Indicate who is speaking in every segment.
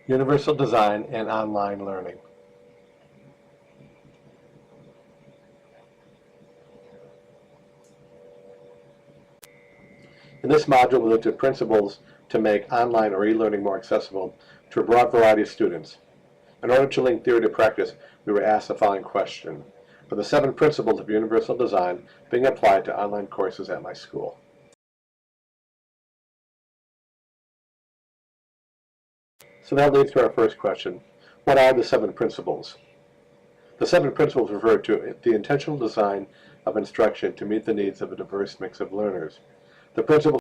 Speaker 1: Universal design and online learning. In this module, we looked at principles to make online or e-learning more accessible to a broad variety of students. In order to link theory to practice, we were asked the following question: are the 7 principles of universal design being applied to online courses at my school? So that leads to our first question. What are the 7 principles? The 7 principles refer to the intentional design of instruction to meet the needs of a diverse mix of learners. Principle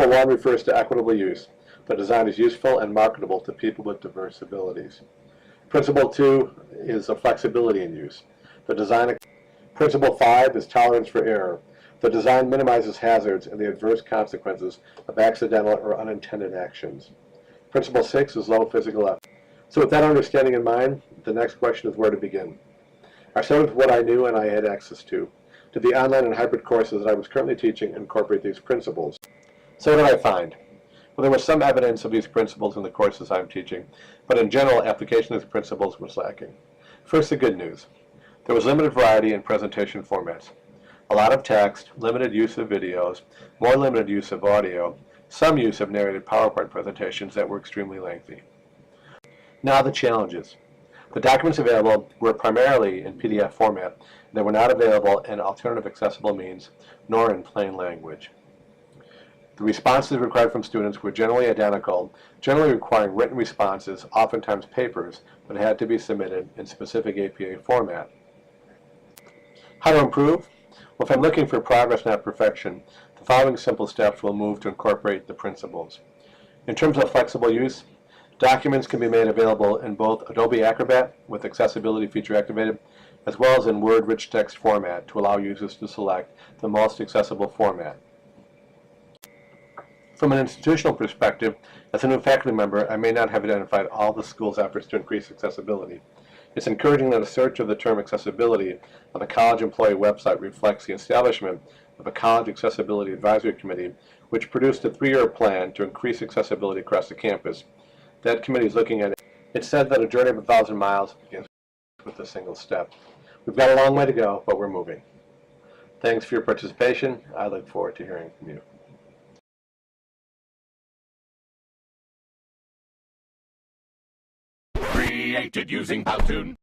Speaker 1: 1 refers to equitable use. The design is useful and marketable to people with diverse abilities. Principle 2 is a flexibility in use. Principle 5 is tolerance for error. The design minimizes hazards and the adverse consequences of accidental or unintended actions. Principle 6 is low physical effort. So with that understanding in mind, the next question is where to begin. I started with what I knew and I had access to. Did the online and hybrid courses that I was currently teaching incorporate these principles? So what did I find? Well, there was some evidence of these principles in the courses I'm teaching, but in general, application of these principles was lacking. First, the good news. There was limited variety in presentation formats. A lot of text, limited use of videos, more limited use of audio, some use of narrated PowerPoint presentations that were extremely lengthy. Now the challenges. The documents available were primarily in PDF format. They were not available in alternative accessible means, nor in plain language. The responses required from students were generally identical, generally requiring written responses, oftentimes papers, but had to be submitted in specific APA format. How to improve? Well, if I'm looking for progress, not perfection, the following simple steps will move to incorporate the principles. In terms of flexible use, documents can be made available in both Adobe Acrobat with accessibility feature activated, as well as in Word rich text format to allow users to select the most accessible format. From an institutional perspective, as a new faculty member, I may not have identified all the school's efforts to increase accessibility. It's encouraging that a search of the term accessibility on the college employee website reflects the establishment of a College Accessibility Advisory Committee, which produced a 3-year plan to increase accessibility across the campus. That committee is looking at it. It said that a journey of 1,000 miles begins with a single step. We've got a long way to go, but we're moving. Thanks for your participation. I look forward to hearing from you.
Speaker 2: Created using Powtoon.